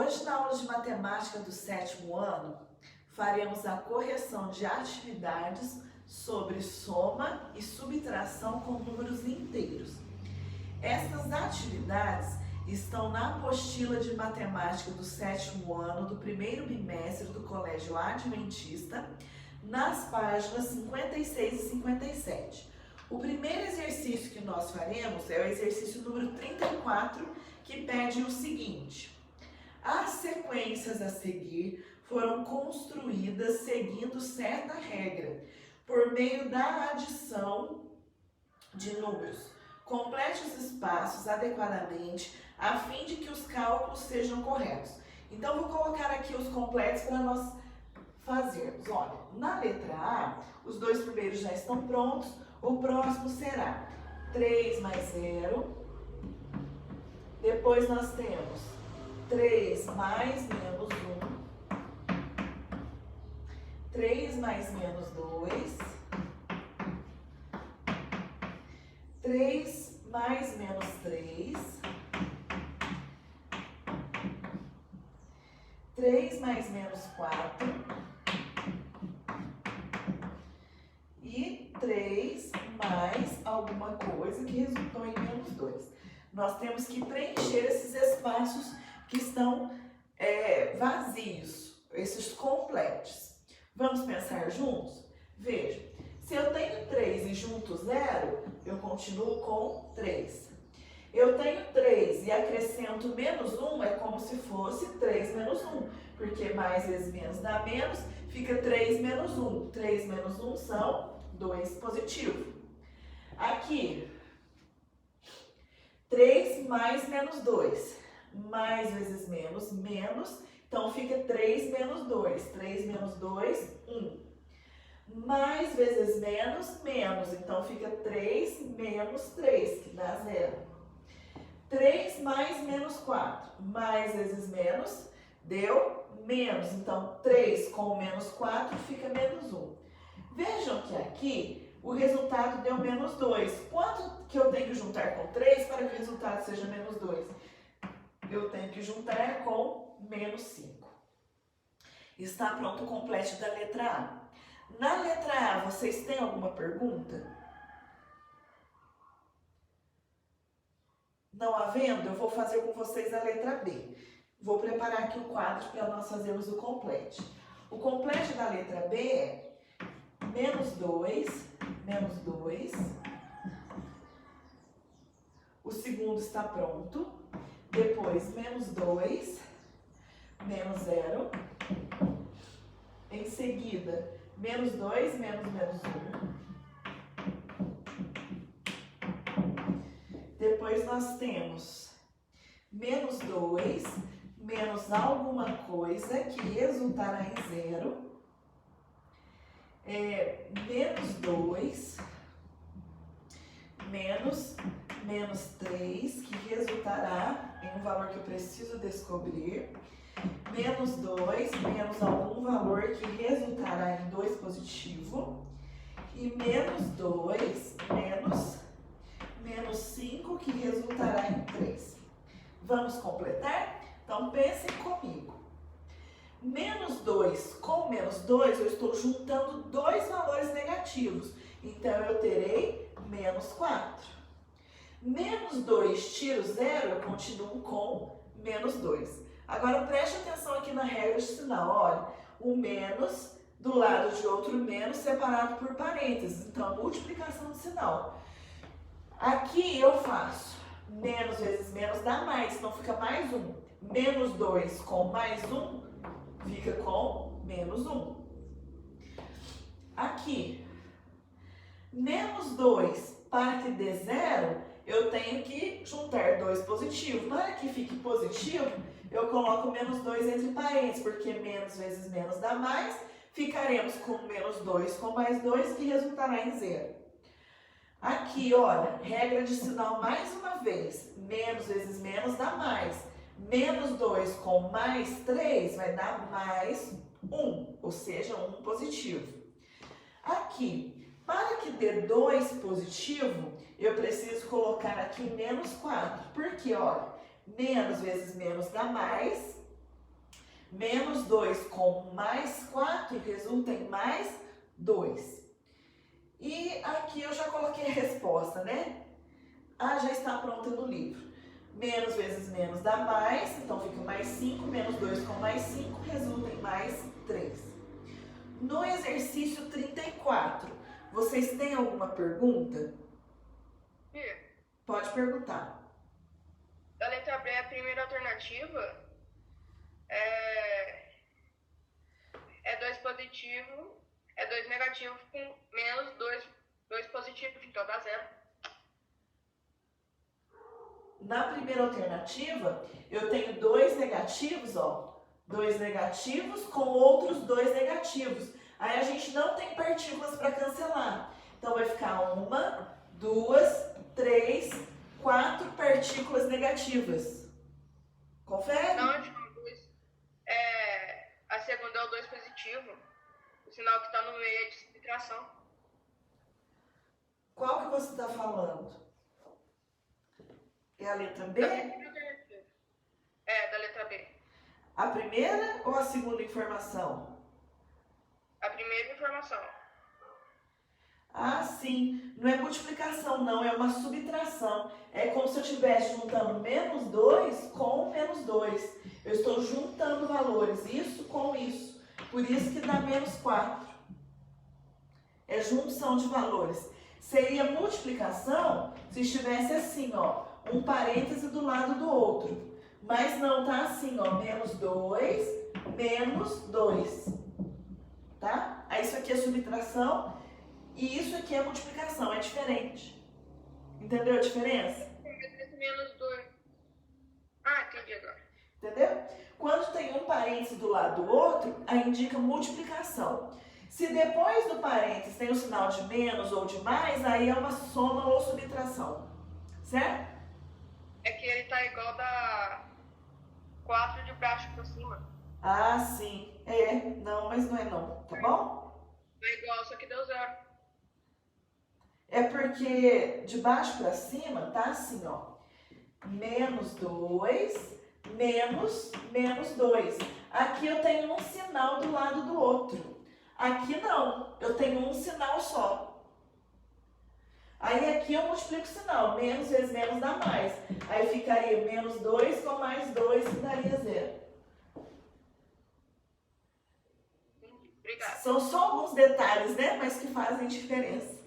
Hoje, na aula de matemática do 7º ano, faremos a correção de atividades sobre soma e subtração com números inteiros. Estas atividades estão na apostila de matemática do 7º ano do primeiro bimestre do Colégio Adventista, nas páginas 56 e 57. O primeiro exercício que nós faremos é o exercício número 34, que pede o seguinte: as sequências a seguir foram construídas seguindo certa regra, por meio da adição de números. Complete os espaços adequadamente, a fim de que os cálculos sejam corretos. Então, vou colocar aqui os completos para nós fazermos. Olha, na letra A, os dois primeiros já estão prontos. O próximo será 3 mais 0. Depois nós temos 3 mais menos 1. 3 mais menos 2. 3 mais menos 3. 3 mais menos 4. E 3 mais alguma coisa que resultou em menos 2. Nós temos que preencher esses espaços que estão vazios, esses completos. Vamos pensar juntos? Veja, se eu tenho 3 e junto 0, eu continuo com 3. Eu tenho 3 e acrescento menos 1, é como se fosse 3 menos 1, porque mais vezes menos dá menos, fica 3 menos 1. 3 menos 1 são 2 positivo. Aqui, 3 mais menos 2. Mais vezes menos, menos. Então, fica 3 menos 2. 3 menos 2, 1. Mais vezes menos, menos. Então, fica 3 menos 3, que dá 0. 3 mais menos 4. Mais vezes menos, deu menos. Então, 3 com menos 4 fica menos 1. Vejam que aqui o resultado deu menos 2. Quanto que eu tenho que juntar com 3 para que o resultado seja menos 2? Eu tenho que juntar com menos 5. Está pronto o completo da letra A. Na letra A, vocês têm alguma pergunta? Não havendo, eu vou fazer com vocês a letra B. Vou preparar aqui o quadro para nós fazermos o completo. O completo da letra B é menos 2, menos 2. O segundo está pronto. Depois, menos 2, menos 0. Em seguida, menos 2, menos 1. Depois, nós temos menos 2, menos alguma coisa que resultará em 0. Menos 2, menos 3, que resultará em um valor que eu preciso descobrir. Menos 2, menos algum valor que resultará em 2 positivo. E menos 2, menos 5, que resultará em 3. Vamos completar? Então, pensem comigo. Menos 2 com menos 2, eu estou juntando dois valores negativos. Então, eu terei menos 4. Menos 2 tiro 0, eu continuo com menos 2. Agora, preste atenção aqui na regra de sinal. Olha, o menos do lado de outro menos separado por parênteses. Então, multiplicação de sinal. Aqui eu faço menos vezes menos dá mais, então fica mais 1. Menos 2 com mais 1 fica com menos 1. Aqui, menos 2 para que dê 0, eu tenho que juntar 2 positivos. Para que fique positivo, eu coloco menos 2 entre parênteses, porque menos vezes menos dá mais. Ficaremos com menos 2 com mais 2, que resultará em 0. Aqui, olha, regra de sinal mais uma vez. Menos vezes menos dá mais. Menos 2 com mais 3 vai dar mais 1, ou seja, 1 positivo. Aqui, para que dê 2 positivo, eu preciso colocar aqui menos 4. Porque, olha, menos vezes menos dá mais. Menos 2 com mais 4 resulta em mais 2. E aqui eu já coloquei a resposta, né? Já está pronta no livro. Menos vezes menos dá mais, então fica mais 5, menos 2 com mais 5 resulta em mais 3. No exercício 34, vocês têm alguma pergunta? Pode perguntar. Da letra B, a primeira alternativa é 2 positivo, é 2 negativo com menos 2 positivo, então dá 0. Na primeira alternativa, eu tenho 2 negativos, ó. 2 negativos com outros 2 negativos. Aí a gente não tem partículas para cancelar. Então vai ficar 1, 2, 3, 4 partículas negativas. Confere? Não, tipo, a segunda é o 2 positivo. O sinal que está no meio é de subtração. Qual que você está falando? É a letra B? Da primeira alternativa. Da letra B. A primeira ou a segunda informação? A primeira informação. Sim. Não é multiplicação, não. É uma subtração. É como se eu estivesse juntando menos 2 com menos 2. Eu estou juntando valores, isso com isso. Por isso que dá menos 4. É junção de valores. Seria multiplicação se estivesse assim, ó. Um parêntese do lado do outro. Mas não tá assim, ó. Menos 2, menos 2. Tá? Aí isso aqui é subtração. E isso aqui é multiplicação, é diferente. Entendeu a diferença? Menos 2. Entendi agora. Entendeu? Quando tem um parêntese do lado do outro, aí indica multiplicação. Se depois do parêntese tem o sinal de menos ou de mais, aí é uma soma ou subtração. Certo? É que ele tá igual da 4 de baixo pra cima. Sim. Não, mas não é não, tá bom? É igual, só que deu 0. É porque de baixo para cima tá assim, ó. Menos 2, menos 2. Aqui eu tenho um sinal do lado do outro. Aqui não, eu tenho um sinal só. Aí aqui eu multiplico o sinal. Menos vezes menos dá mais. Aí ficaria menos 2 com mais 2, que daria 0. Obrigada. São só alguns detalhes, né? Mas que fazem diferença.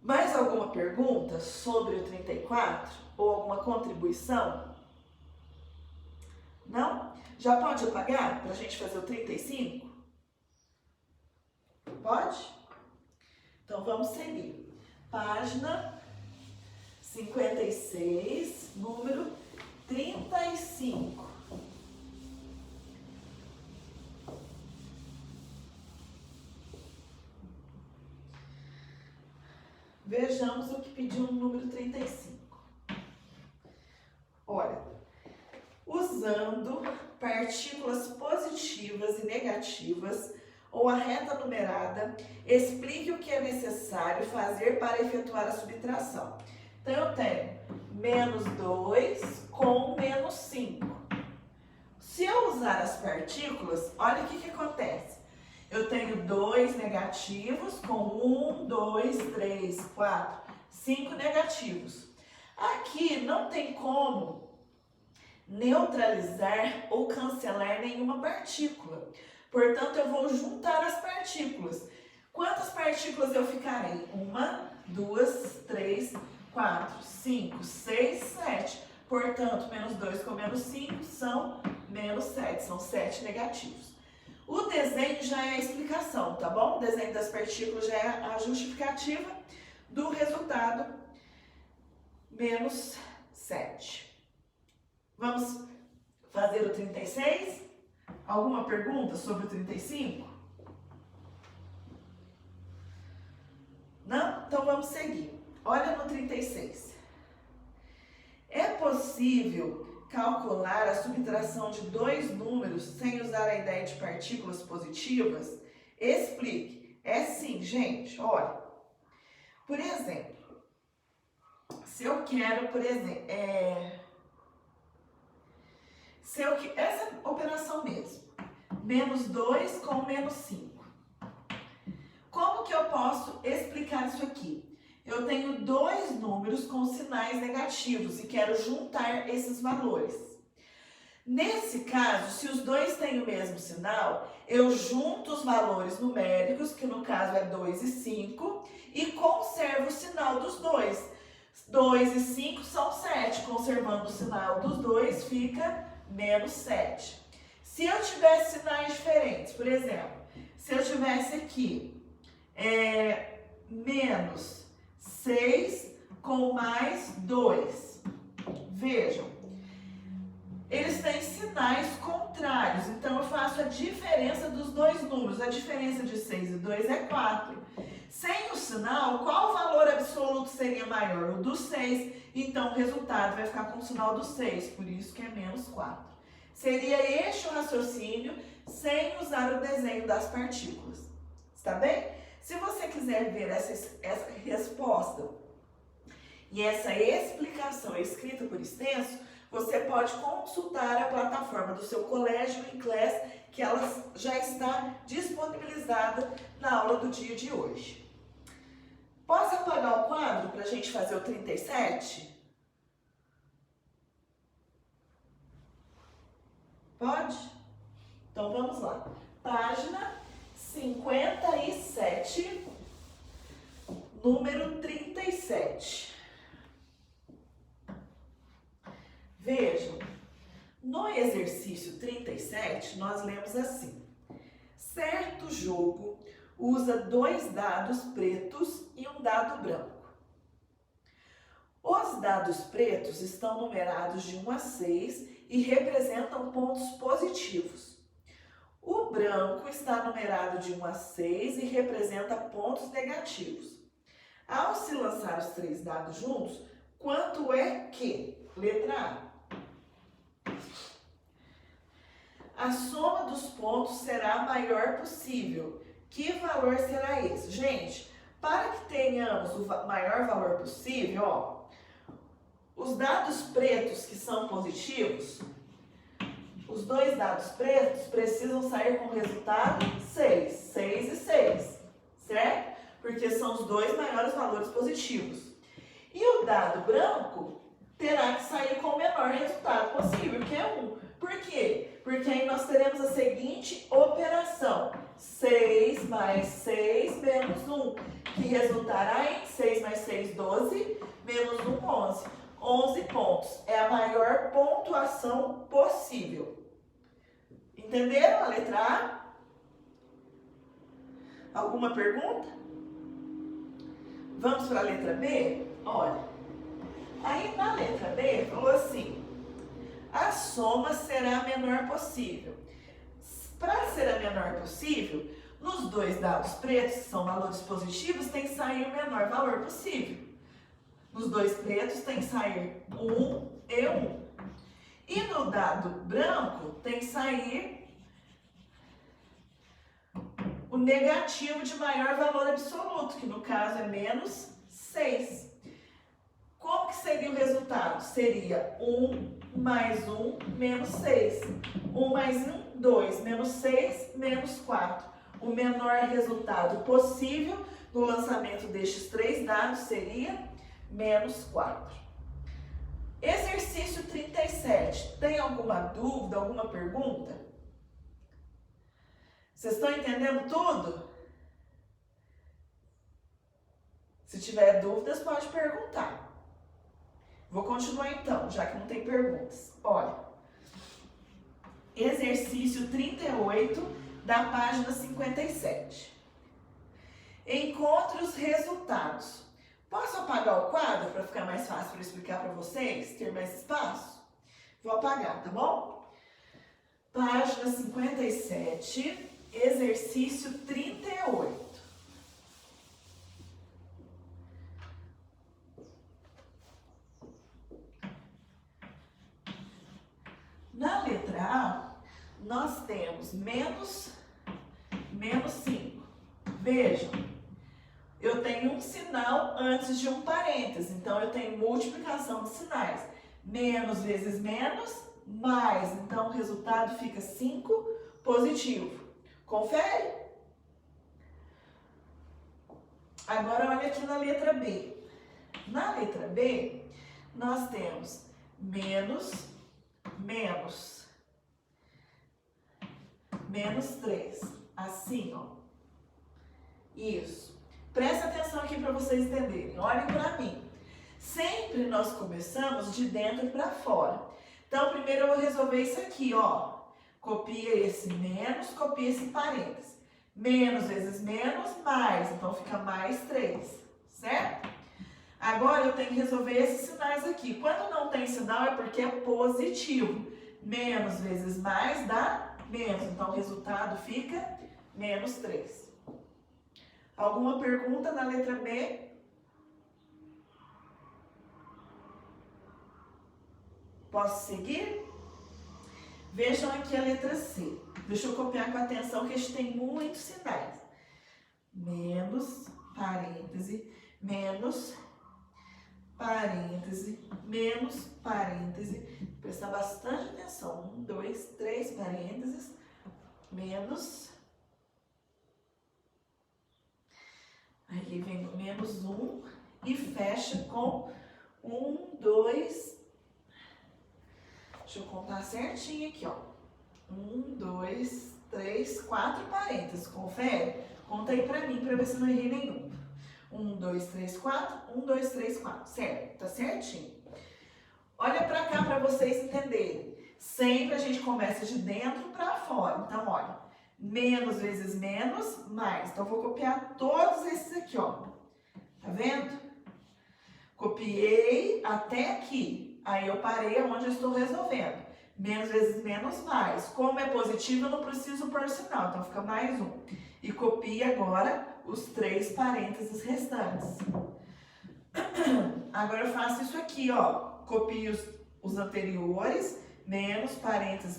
Mais alguma pergunta sobre o 34? Ou alguma contribuição? Não? Já pode apagar para a gente fazer o 35? Pode? Então vamos seguir. Página 56, número 35. Vejamos o que pediu no número 35. Olha, usando partículas positivas e negativas ou a reta numerada, explique o que é necessário fazer para efetuar a subtração. Então, eu tenho menos 2 com menos 5. Se eu usar as partículas, olha o que acontece. Eu tenho 2 negativos com 1, 2, 3, 4, 5 negativos. Aqui não tem como neutralizar ou cancelar nenhuma partícula. Portanto, eu vou juntar as partículas. Quantas partículas eu ficarei? 1, 2, 3, 4, 5, 6, 7. Portanto, menos 2 com menos 5 são menos 7. São 7 negativos. O desenho já é a explicação, tá bom? O desenho das partículas já é a justificativa do resultado menos 7. Vamos fazer o 36? Alguma pergunta sobre o 35? Não? Então vamos seguir. Olha no 36. É possível calcular a subtração de 2 números sem usar a ideia de partículas positivas? Explique. É sim, gente. Olha. Por exemplo, se eu quero, Essa operação mesmo, menos 2 com menos 5. Como que eu posso explicar isso aqui? Eu tenho dois números com sinais negativos e quero juntar esses valores. Nesse caso, se os dois têm o mesmo sinal, eu junto os valores numéricos, que no caso é 2 e 5, e conservo o sinal dos dois. 2 e 5 são 7, conservando o sinal dos dois fica menos 7. Se eu tivesse sinais diferentes, por exemplo, se eu tivesse aqui menos 6 com mais 2, vejam, eles têm sinais contrários, então eu faço a diferença dos dois números. A diferença de 6 e 2 é 4. Sem o sinal, qual valor absoluto seria maior? O do 6. Então o resultado vai ficar com o sinal do 6, por isso que é menos 4. Seria este o raciocínio sem usar o desenho das partículas. Está bem? Se você quiser ver essa resposta e essa explicação escrita por extenso, você pode consultar a plataforma do seu colégio Inclass, que ela já está disponibilizada na aula do dia de hoje. Posso apagar o quadro para a gente fazer o 37? Pode? Então vamos lá. Página 57, número 37. Vejam, no exercício 37, nós lemos assim: certo jogo usa 2 dados pretos e um dado branco. Os dados pretos estão numerados de 1 a 6 e representam pontos positivos. O branco está numerado de 1 a 6 e representa pontos negativos. Ao se lançar os 3 dados juntos, quanto é que? Letra A. A soma dos pontos será a maior possível. Que valor será esse? Gente, para que tenhamos o maior valor possível, ó, os dados pretos que são positivos, os 2 dados pretos precisam sair com o resultado 6. 6 e 6, certo? Porque são os 2 maiores valores positivos. E o dado branco terá que sair com o menor resultado possível, que é 1. Por quê? Porque aí nós teremos a seguinte operação: 6 mais 6 menos 1, que resultará em 6 mais 6, 12, menos 1, 11. 11 pontos. É a maior pontuação possível. Entenderam a letra A? Alguma pergunta? Vamos para a letra B? Olha, aí na letra B falou assim: a soma será a menor possível. Para ser a menor possível, nos 2 dados pretos, que são valores positivos, tem que sair o menor valor possível. Nos 2 pretos tem que sair 1 e 1. E no dado branco tem que sair o negativo de maior valor absoluto, que no caso é menos 6. Como que seria o resultado? Seria 1 mais 1 menos 6. 1 mais 1, 2. Menos 6, menos 4. O menor resultado possível no lançamento destes 3 dados seria menos 4. Exercício 37. Tem alguma dúvida, alguma pergunta? Vocês estão entendendo tudo? Se tiver dúvidas, pode perguntar. Vou continuar então, já que não tem perguntas. Olha, exercício 38 da página 57. Encontre os resultados. Posso apagar o quadro para ficar mais fácil para explicar para vocês, ter mais espaço? Vou apagar, tá bom? Página 57, exercício 38. Na letra A, nós temos menos 5. Vejam, eu tenho um sinal antes de um parêntese, então eu tenho multiplicação de sinais. Menos vezes menos mais. Então, o resultado fica 5 positivo. Confere? Agora, olha aqui na letra B. Na letra B, nós temos menos 3. Assim, ó. Isso. Presta atenção aqui para vocês entenderem. Olhem para mim. Sempre nós começamos de dentro para fora. Então, primeiro eu vou resolver isso aqui, ó. Copia esse menos, copia esse parênteses. Menos vezes menos, mais. Então, fica mais 3, certo? Agora, eu tenho que resolver esses sinais aqui. Quando não tem sinal, é porque é positivo. Menos vezes mais dá menos. Então, o resultado fica menos 3. Alguma pergunta na letra B? Posso seguir? Vejam aqui a letra C. Deixa eu copiar com atenção que a gente tem muitos sinais. Menos, parêntese, menos, parêntese, menos, parêntese. Prestar bastante atenção. 1, 2, 3 parênteses, menos. Aí vem o menos 1 e fecha com 1, 2. Deixa eu contar certinho aqui, ó. 1, 2, 3, 4 parênteses. Confere? Conta aí pra mim pra ver se não errei nenhum. 1, 2, 3, 4. 1, 2, 3, 4. Certo? Tá certinho? Olha pra cá pra vocês entenderem. Sempre a gente começa de dentro pra fora. Então, olha. Menos vezes menos, mais. Então, eu vou copiar todos esses aqui, ó. Tá vendo? Copiei até aqui. Aí, eu parei onde eu estou resolvendo. Menos vezes menos, mais. Como é positivo, eu não preciso pôr sinal. Então, fica mais 1. E copie agora os 3 parênteses restantes. Agora, eu faço isso aqui, ó. Copio os anteriores. Menos parênteses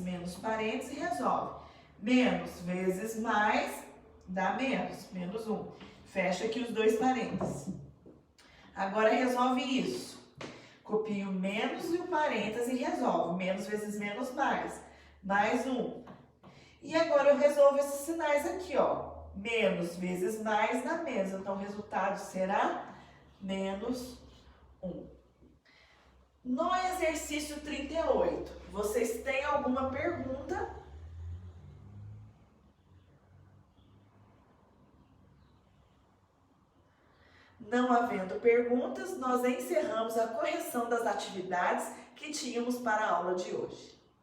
e resolve. Menos vezes mais dá menos 1. Fecha aqui os 2 parênteses. Agora resolve isso. Copio o menos e o parêntese e resolvo. Menos vezes menos, mais 1. E agora eu resolvo esses sinais aqui, ó. Menos vezes mais dá menos. Então o resultado será menos 1. No exercício 38, vocês têm alguma pergunta? Não havendo perguntas, nós encerramos a correção das atividades que tínhamos para a aula de hoje.